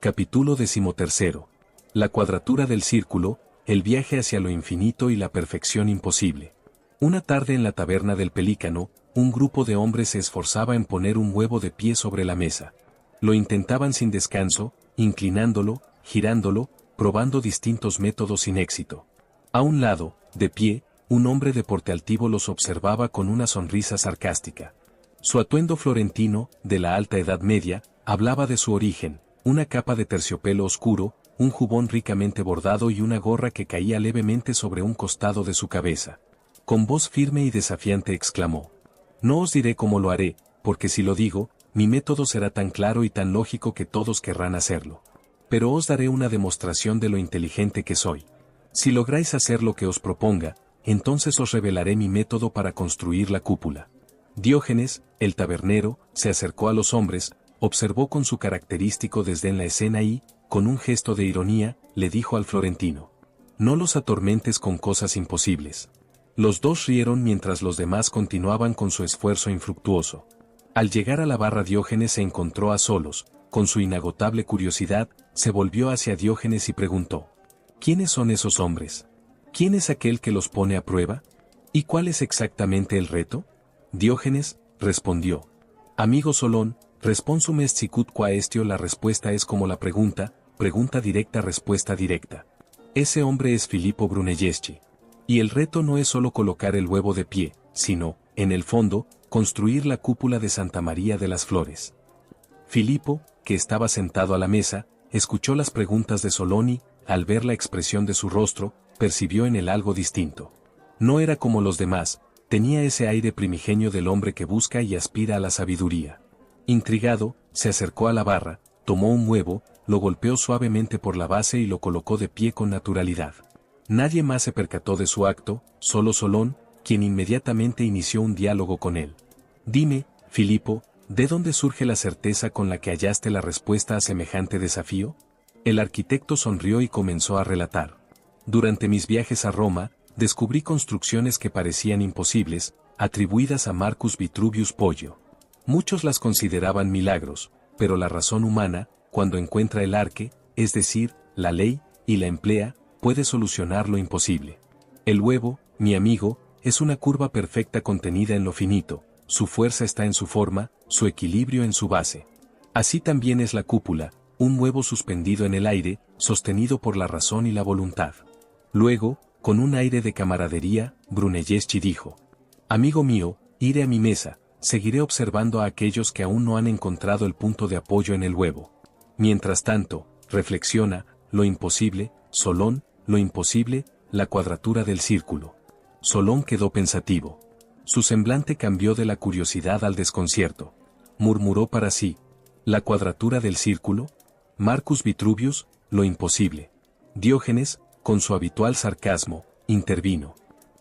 Capítulo 13. La cuadratura del círculo, el viaje hacia lo infinito y la perfección imposible. Una tarde en la taberna del Pelícano, un grupo de hombres se esforzaba en poner un huevo de pie sobre la mesa. Lo intentaban sin descanso, inclinándolo, girándolo, probando distintos métodos sin éxito. A un lado, de pie, un hombre de porte altivo los observaba con una sonrisa sarcástica. Su atuendo florentino, de la alta Edad Media, hablaba de su origen, una capa de terciopelo oscuro, un jubón ricamente bordado y una gorra que caía levemente sobre un costado de su cabeza. Con voz firme y desafiante exclamó: «No os diré cómo lo haré, porque si lo digo, mi método será tan claro y tan lógico que todos querrán hacerlo. Pero os daré una demostración de lo inteligente que soy. Si lográis hacer lo que os proponga, entonces os revelaré mi método para construir la cúpula». Diógenes, el tabernero, se acercó a los hombres, observó con su característico desdén la escena y, con un gesto de ironía, le dijo al florentino: «No los atormentes con cosas imposibles». Los dos rieron mientras los demás continuaban con su esfuerzo infructuoso. Al llegar a la barra Diógenes se encontró a solos, con su inagotable curiosidad, se volvió hacia Diógenes y preguntó: «¿Quiénes son esos hombres? ¿Quién es aquel que los pone a prueba? ¿Y cuál es exactamente el reto?». Diógenes respondió: «Amigo Solón, responsum est sicut qua estio». La respuesta es como la pregunta, pregunta directa, respuesta directa. Ese hombre es Filippo Brunelleschi. Y el reto no es solo colocar el huevo de pie, sino, en el fondo, construir la cúpula de Santa María de las Flores. Filippo, que estaba sentado a la mesa, escuchó las preguntas de Solón y, al ver la expresión de su rostro, percibió en él algo distinto. No era como los demás, tenía ese aire primigenio del hombre que busca y aspira a la sabiduría. Intrigado, se acercó a la barra, tomó un huevo, lo golpeó suavemente por la base y lo colocó de pie con naturalidad. Nadie más se percató de su acto, solo Solón, quien inmediatamente inició un diálogo con él. «Dime, Filippo, ¿de dónde surge la certeza con la que hallaste la respuesta a semejante desafío?». El arquitecto sonrió y comenzó a relatar: «Durante mis viajes a Roma, descubrí construcciones que parecían imposibles, atribuidas a Marcus Vitruvius Pollio. Muchos las consideraban milagros, pero la razón humana, cuando encuentra el arque, es decir, la ley, y la emplea, puede solucionar lo imposible. El huevo, mi amigo, es una curva perfecta contenida en lo finito, su fuerza está en su forma, su equilibrio en su base. Así también es la cúpula, un huevo suspendido en el aire, sostenido por la razón y la voluntad». Luego, con un aire de camaradería, Brunelleschi dijo: «Amigo mío, iré a mi mesa, seguiré observando a aquellos que aún no han encontrado el punto de apoyo en el huevo. Mientras tanto, reflexiona, lo imposible, Solón, lo imposible, la cuadratura del círculo». Solón quedó pensativo. Su semblante cambió de la curiosidad al desconcierto. Murmuró para sí: «¿La cuadratura del círculo? Marcus Vitruvius, lo imposible». Diógenes, con su habitual sarcasmo, intervino: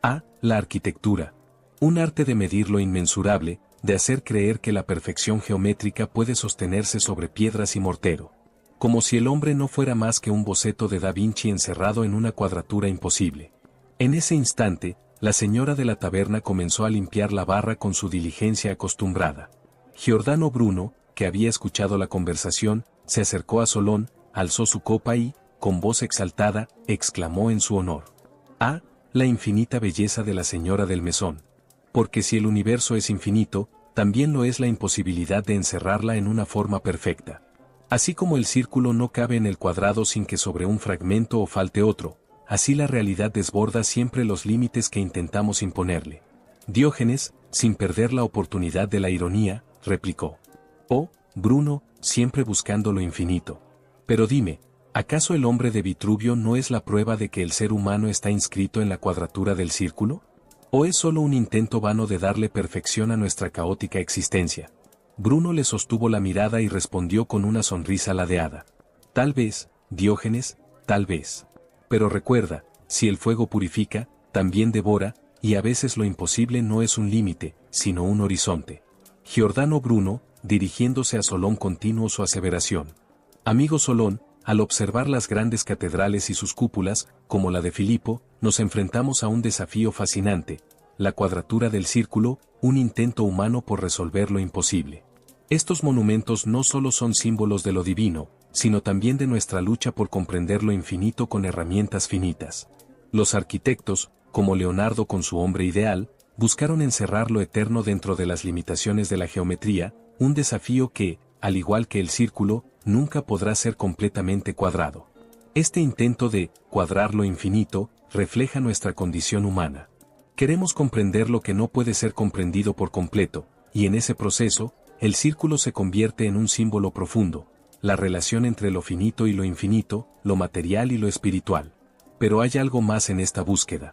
«Ah, la arquitectura. Un arte de medir lo inmensurable, de hacer creer que la perfección geométrica puede sostenerse sobre piedras y mortero. Como si el hombre no fuera más que un boceto de Da Vinci encerrado en una cuadratura imposible». En ese instante, la señora de la taberna comenzó a limpiar la barra con su diligencia acostumbrada. Giordano Bruno, que había escuchado la conversación, se acercó a Solón, alzó su copa y, con voz exaltada, exclamó en su honor: «Ah, la infinita belleza de la señora del mesón. Porque si el universo es infinito, también lo es la imposibilidad de encerrarla en una forma perfecta. Así como el círculo no cabe en el cuadrado sin que sobre un fragmento o falte otro, así la realidad desborda siempre los límites que intentamos imponerle». Diógenes, sin perder la oportunidad de la ironía, replicó: «Oh, Bruno, siempre buscando lo infinito. Pero dime, ¿acaso el hombre de Vitruvio no es la prueba de que el ser humano está inscrito en la cuadratura del círculo? ¿O es solo un intento vano de darle perfección a nuestra caótica existencia?». Bruno le sostuvo la mirada y respondió con una sonrisa ladeada: «Tal vez, Diógenes, tal vez. Pero recuerda, si el fuego purifica, también devora, y a veces lo imposible no es un límite, sino un horizonte». Giordano Bruno, dirigiéndose a Solón, continuó su aseveración: «Amigo Solón, al observar las grandes catedrales y sus cúpulas, como la de Filippo, nos enfrentamos a un desafío fascinante: la cuadratura del círculo, un intento humano por resolver lo imposible. Estos monumentos no solo son símbolos de lo divino, sino también de nuestra lucha por comprender lo infinito con herramientas finitas. Los arquitectos, como Leonardo con su hombre ideal, buscaron encerrar lo eterno dentro de las limitaciones de la geometría, un desafío que, al igual que el círculo, nunca podrá ser completamente cuadrado. Este intento de cuadrar lo infinito refleja nuestra condición humana. Queremos comprender lo que no puede ser comprendido por completo, y en ese proceso, el círculo se convierte en un símbolo profundo, la relación entre lo finito y lo infinito, lo material y lo espiritual. Pero hay algo más en esta búsqueda.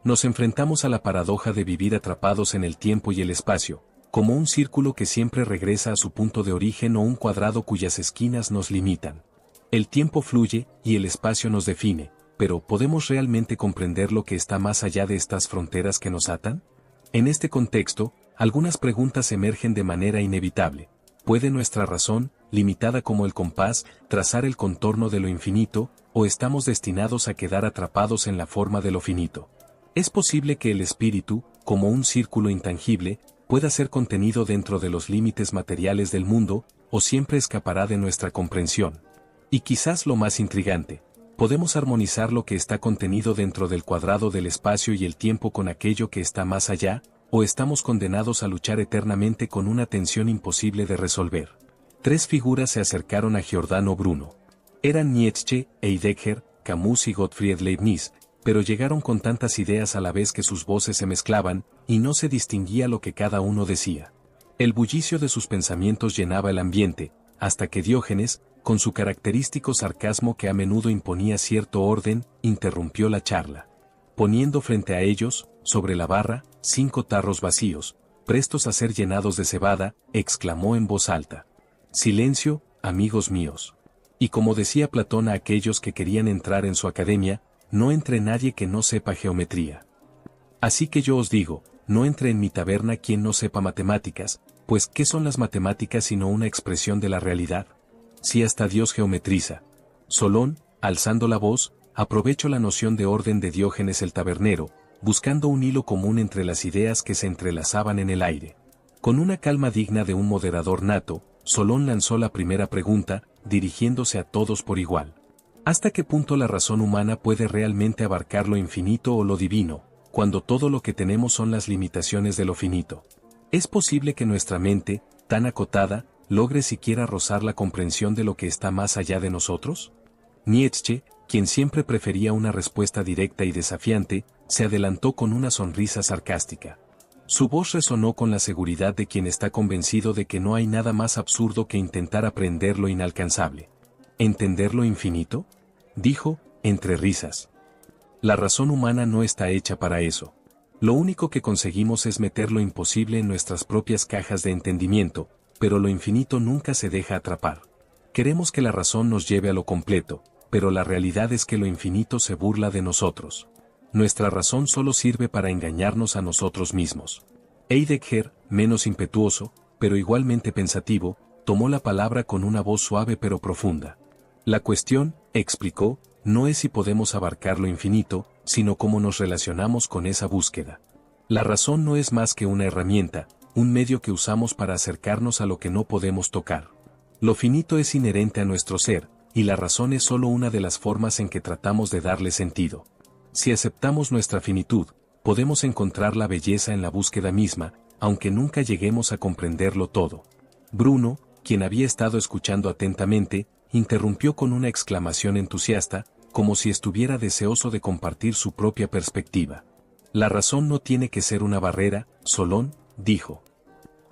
Nos enfrentamos a la paradoja de vivir atrapados en el tiempo y el espacio, como un círculo que siempre regresa a su punto de origen o un cuadrado cuyas esquinas nos limitan. El tiempo fluye y el espacio nos define, pero ¿podemos realmente comprender lo que está más allá de estas fronteras que nos atan? En este contexto, algunas preguntas emergen de manera inevitable. ¿Puede nuestra razón, limitada como el compás, trazar el contorno de lo infinito, o estamos destinados a quedar atrapados en la forma de lo finito? ¿Es posible que el espíritu, como un círculo intangible, pueda ser contenido dentro de los límites materiales del mundo, o siempre escapará de nuestra comprensión? Y quizás lo más intrigante, ¿podemos armonizar lo que está contenido dentro del cuadrado del espacio y el tiempo con aquello que está más allá, o estamos condenados a luchar eternamente con una tensión imposible de resolver? Tres figuras se acercaron a Giordano Bruno. Eran Nietzsche, Heidegger, Camus y Gottfried Leibniz, pero llegaron con tantas ideas a la vez que sus voces se mezclaban, y no se distinguía lo que cada uno decía. El bullicio de sus pensamientos llenaba el ambiente, hasta que Diógenes, con su característico sarcasmo que a menudo imponía cierto orden, interrumpió la charla. Poniendo frente a ellos, sobre la barra, 5 tarros vacíos, prestos a ser llenados de cebada, exclamó en voz alta: «Silencio, amigos míos. Y como decía Platón a aquellos que querían entrar en su academia, no entre nadie que no sepa geometría. Así que yo os digo, no entre en mi taberna quien no sepa matemáticas, pues ¿qué son las matemáticas sino una expresión de la realidad? Si hasta Dios geometriza». Solón, alzando la voz, aprovechó la noción de orden de Diógenes el tabernero, buscando un hilo común entre las ideas que se entrelazaban en el aire. Con una calma digna de un moderador nato, Solón lanzó la primera pregunta, dirigiéndose a todos por igual. ¿Hasta qué punto la razón humana puede realmente abarcar lo infinito o lo divino, cuando todo lo que tenemos son las limitaciones de lo finito? ¿Es posible que nuestra mente, tan acotada, logre siquiera rozar la comprensión de lo que está más allá de nosotros? Nietzsche, quien siempre prefería una respuesta directa y desafiante, se adelantó con una sonrisa sarcástica. Su voz resonó con la seguridad de quien está convencido de que no hay nada más absurdo que intentar aprender lo inalcanzable. ¿Entender lo infinito?, dijo, entre risas. La razón humana no está hecha para eso. Lo único que conseguimos es meter lo imposible en nuestras propias cajas de entendimiento, pero lo infinito nunca se deja atrapar. Queremos que la razón nos lleve a lo completo, pero la realidad es que lo infinito se burla de nosotros. Nuestra razón solo sirve para engañarnos a nosotros mismos. Heidegger, menos impetuoso, pero igualmente pensativo, tomó la palabra con una voz suave pero profunda. La cuestión, explicó, no es si podemos abarcar lo infinito, sino cómo nos relacionamos con esa búsqueda. La razón no es más que una herramienta, un medio que usamos para acercarnos a lo que no podemos tocar. Lo finito es inherente a nuestro ser, y la razón es solo una de las formas en que tratamos de darle sentido. Si aceptamos nuestra finitud, podemos encontrar la belleza en la búsqueda misma, aunque nunca lleguemos a comprenderlo todo. Bruno, quien había estado escuchando atentamente, interrumpió con una exclamación entusiasta, como si estuviera deseoso de compartir su propia perspectiva. La razón no tiene que ser una barrera, Solón, dijo.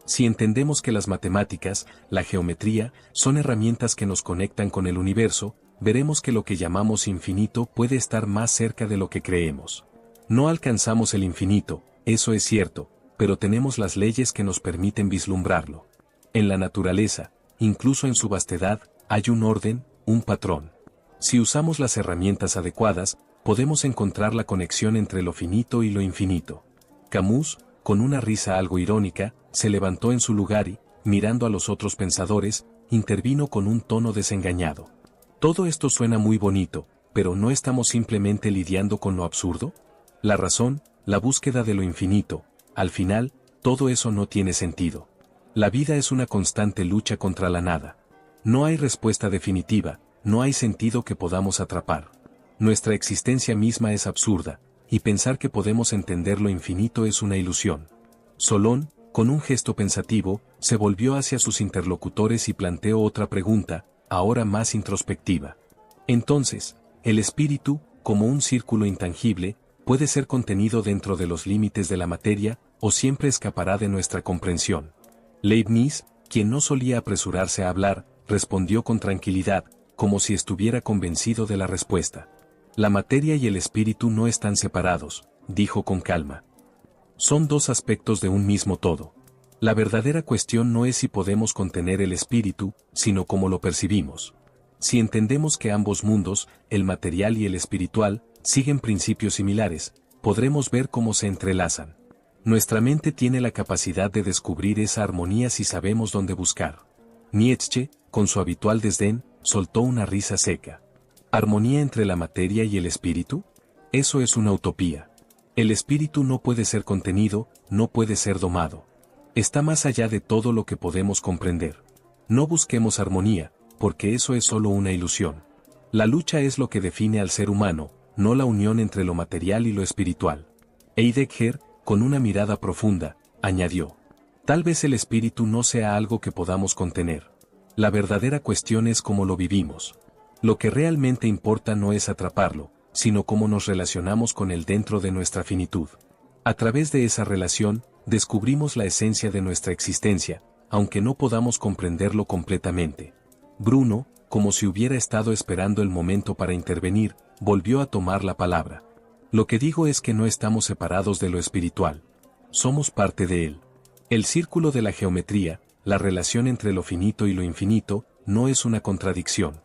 Si entendemos que las matemáticas, la geometría, son herramientas que nos conectan con el universo, veremos que lo que llamamos infinito puede estar más cerca de lo que creemos. No alcanzamos el infinito, eso es cierto, pero tenemos las leyes que nos permiten vislumbrarlo. En la naturaleza, incluso en su vastedad, hay un orden, un patrón. Si usamos las herramientas adecuadas, podemos encontrar la conexión entre lo finito y lo infinito. Camus, con una risa algo irónica, se levantó en su lugar y, mirando a los otros pensadores, intervino con un tono desengañado. Todo esto suena muy bonito, pero ¿no estamos simplemente lidiando con lo absurdo? La razón, la búsqueda de lo infinito, al final, todo eso no tiene sentido. La vida es una constante lucha contra la nada. No hay respuesta definitiva, no hay sentido que podamos atrapar. Nuestra existencia misma es absurda, y pensar que podemos entender lo infinito es una ilusión. Solón, con un gesto pensativo, se volvió hacia sus interlocutores y planteó otra pregunta, ahora más introspectiva. Entonces, ¿el espíritu, como un círculo intangible, puede ser contenido dentro de los límites de la materia, o siempre escapará de nuestra comprensión? Leibniz, quien no solía apresurarse a hablar, respondió con tranquilidad, como si estuviera convencido de la respuesta. La materia y el espíritu no están separados, dijo con calma. Son dos aspectos de un mismo todo. La verdadera cuestión no es si podemos contener el espíritu, sino cómo lo percibimos. Si entendemos que ambos mundos, el material y el espiritual, siguen principios similares, podremos ver cómo se entrelazan. Nuestra mente tiene la capacidad de descubrir esa armonía si sabemos dónde buscar. Nietzsche, con su habitual desdén, soltó una risa seca. ¿Armonía entre la materia y el espíritu? Eso es una utopía. El espíritu no puede ser contenido, no puede ser domado. Está más allá de todo lo que podemos comprender. No busquemos armonía, porque eso es solo una ilusión. La lucha es lo que define al ser humano, no la unión entre lo material y lo espiritual. Heidegger, con una mirada profunda, añadió: tal vez el espíritu no sea algo que podamos contener. La verdadera cuestión es cómo lo vivimos. Lo que realmente importa no es atraparlo, sino cómo nos relacionamos con él dentro de nuestra finitud. A través de esa relación, descubrimos la esencia de nuestra existencia, aunque no podamos comprenderlo completamente. Bruno, como si hubiera estado esperando el momento para intervenir, volvió a tomar la palabra. Lo que digo es que no estamos separados de lo espiritual. Somos parte de él. El círculo de la geometría, la relación entre lo finito y lo infinito, no es una contradicción.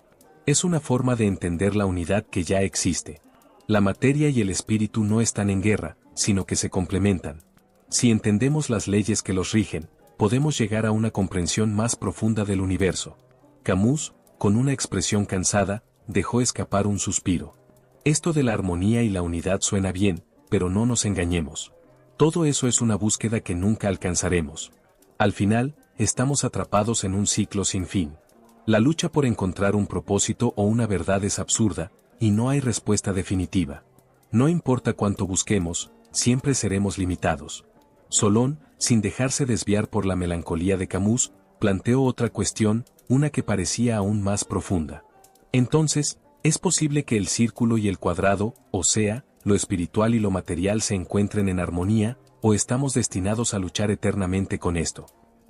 Es una forma de entender la unidad que ya existe. La materia y el espíritu no están en guerra, sino que se complementan. Si entendemos las leyes que los rigen, podemos llegar a una comprensión más profunda del universo. Camus, con una expresión cansada, dejó escapar un suspiro. Esto de la armonía y la unidad suena bien, pero no nos engañemos. Todo eso es una búsqueda que nunca alcanzaremos. Al final, estamos atrapados en un ciclo sin fin. La lucha por encontrar un propósito o una verdad es absurda, y no hay respuesta definitiva. No importa cuánto busquemos, siempre seremos limitados. Solón, sin dejarse desviar por la melancolía de Camus, planteó otra cuestión, una que parecía aún más profunda. Entonces, ¿es posible que el círculo y el cuadrado, o sea, lo espiritual y lo material se encuentren en armonía, o estamos destinados a luchar eternamente con esto?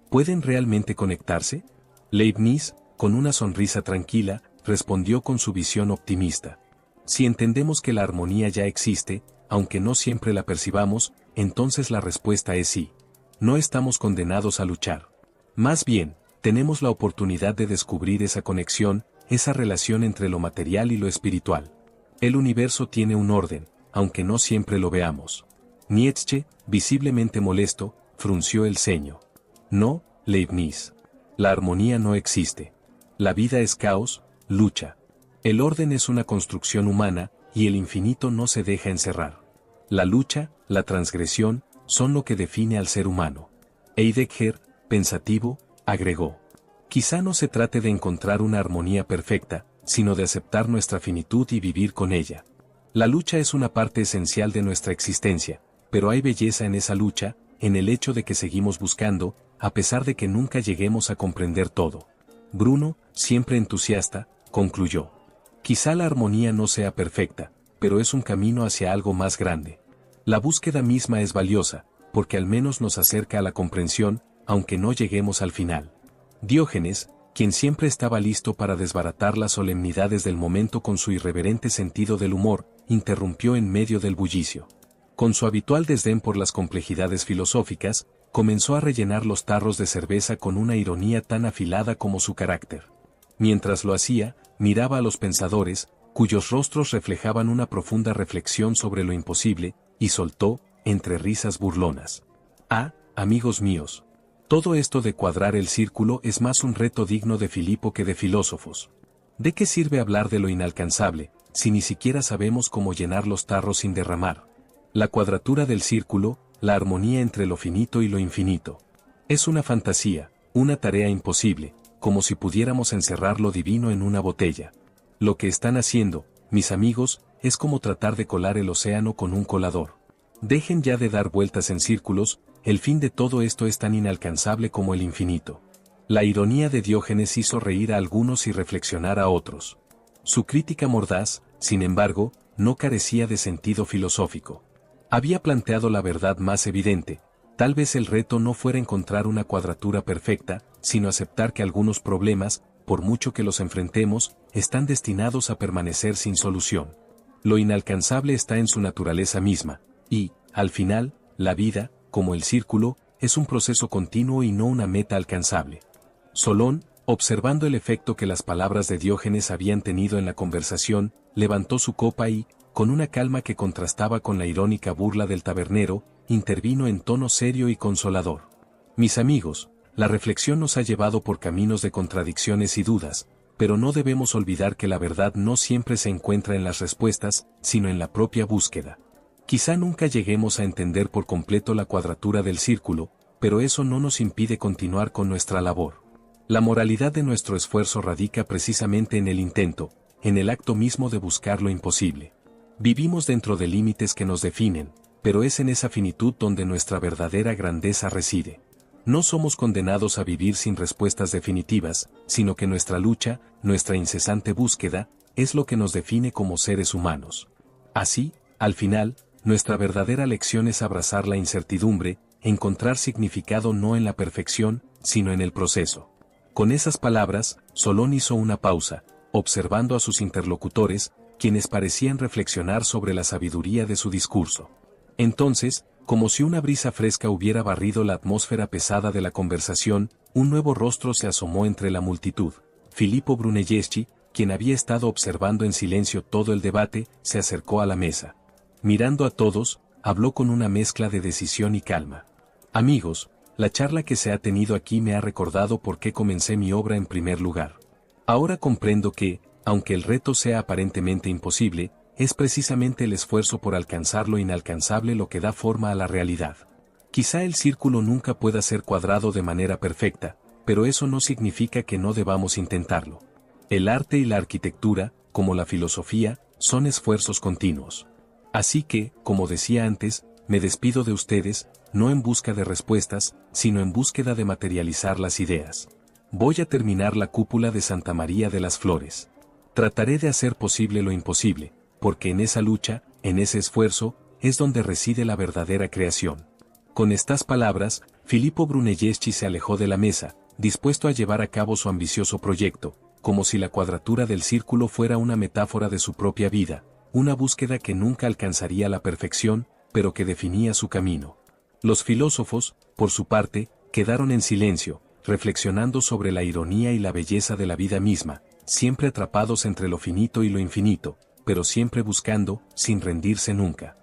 ¿Pueden realmente conectarse? Leibniz, con una sonrisa tranquila, respondió con su visión optimista. Si entendemos que la armonía ya existe, aunque no siempre la percibamos, entonces la respuesta es sí. No estamos condenados a luchar. Más bien, tenemos la oportunidad de descubrir esa conexión, esa relación entre lo material y lo espiritual. El universo tiene un orden, aunque no siempre lo veamos. Nietzsche, visiblemente molesto, frunció el ceño. No, Leibniz. La armonía no existe. La vida es caos, lucha. El orden es una construcción humana, y el infinito no se deja encerrar. La lucha, la transgresión, son lo que define al ser humano. Heidegger, pensativo, agregó: quizá no se trate de encontrar una armonía perfecta, sino de aceptar nuestra finitud y vivir con ella. La lucha es una parte esencial de nuestra existencia, pero hay belleza en esa lucha, en el hecho de que seguimos buscando, a pesar de que nunca lleguemos a comprender todo. Bruno, siempre entusiasta, concluyó: quizá la armonía no sea perfecta, pero es un camino hacia algo más grande. La búsqueda misma es valiosa, porque al menos nos acerca a la comprensión, aunque no lleguemos al final. Diógenes, quien siempre estaba listo para desbaratar las solemnidades del momento con su irreverente sentido del humor, interrumpió en medio del bullicio. Con su habitual desdén por las complejidades filosóficas, comenzó a rellenar los tarros de cerveza con una ironía tan afilada como su carácter. Mientras lo hacía, miraba a los pensadores, cuyos rostros reflejaban una profunda reflexión sobre lo imposible, y soltó, entre risas burlonas: ah, amigos míos, todo esto de cuadrar el círculo es más un reto digno de Filipo que de filósofos. ¿De qué sirve hablar de lo inalcanzable, si ni siquiera sabemos cómo llenar los tarros sin derramar? La cuadratura del círculo, la armonía entre lo finito y lo infinito. Es una fantasía, una tarea imposible, como si pudiéramos encerrar lo divino en una botella. Lo que están haciendo, mis amigos, es como tratar de colar el océano con un colador. Dejen ya de dar vueltas en círculos, el fin de todo esto es tan inalcanzable como el infinito. La ironía de Diógenes hizo reír a algunos y reflexionar a otros. Su crítica mordaz, sin embargo, no carecía de sentido filosófico. Había planteado la verdad más evidente: tal vez el reto no fuera encontrar una cuadratura perfecta, sino aceptar que algunos problemas, por mucho que los enfrentemos, están destinados a permanecer sin solución. Lo inalcanzable está en su naturaleza misma, y, al final, la vida, como el círculo, es un proceso continuo y no una meta alcanzable. Solón, observando el efecto que las palabras de Diógenes habían tenido en la conversación, levantó su copa y, con una calma que contrastaba con la irónica burla del tabernero, intervino en tono serio y consolador. Mis amigos, la reflexión nos ha llevado por caminos de contradicciones y dudas, pero no debemos olvidar que la verdad no siempre se encuentra en las respuestas, sino en la propia búsqueda. Quizá nunca lleguemos a entender por completo la cuadratura del círculo, pero eso no nos impide continuar con nuestra labor. La moralidad de nuestro esfuerzo radica precisamente en el intento, en el acto mismo de buscar lo imposible. Vivimos dentro de límites que nos definen, pero es en esa finitud donde nuestra verdadera grandeza reside. No somos condenados a vivir sin respuestas definitivas, sino que nuestra lucha, nuestra incesante búsqueda, es lo que nos define como seres humanos. Así, al final, nuestra verdadera lección es abrazar la incertidumbre, encontrar significado no en la perfección, sino en el proceso. Con esas palabras, Solón hizo una pausa, observando a sus interlocutores, quienes parecían reflexionar sobre la sabiduría de su discurso. Entonces, como si una brisa fresca hubiera barrido la atmósfera pesada de la conversación, un nuevo rostro se asomó entre la multitud. Filippo Brunelleschi, quien había estado observando en silencio todo el debate, se acercó a la mesa. Mirando a todos, habló con una mezcla de decisión y calma. Amigos, la charla que se ha tenido aquí me ha recordado por qué comencé mi obra en primer lugar. Ahora comprendo que, aunque el reto sea aparentemente imposible, es precisamente el esfuerzo por alcanzar lo inalcanzable lo que da forma a la realidad. Quizá el círculo nunca pueda ser cuadrado de manera perfecta, pero eso no significa que no debamos intentarlo. El arte y la arquitectura, como la filosofía, son esfuerzos continuos. Así que, como decía antes, me despido de ustedes, no en busca de respuestas, sino en búsqueda de materializar las ideas. Voy a terminar la cúpula de Santa María de las Flores. Trataré de hacer posible lo imposible, porque en esa lucha, en ese esfuerzo, es donde reside la verdadera creación. Con estas palabras, Filippo Brunelleschi se alejó de la mesa, dispuesto a llevar a cabo su ambicioso proyecto, como si la cuadratura del círculo fuera una metáfora de su propia vida, una búsqueda que nunca alcanzaría la perfección, pero que definía su camino. Los filósofos, por su parte, quedaron en silencio, reflexionando sobre la ironía y la belleza de la vida misma, siempre atrapados entre lo finito y lo infinito, pero siempre buscando, sin rendirse nunca.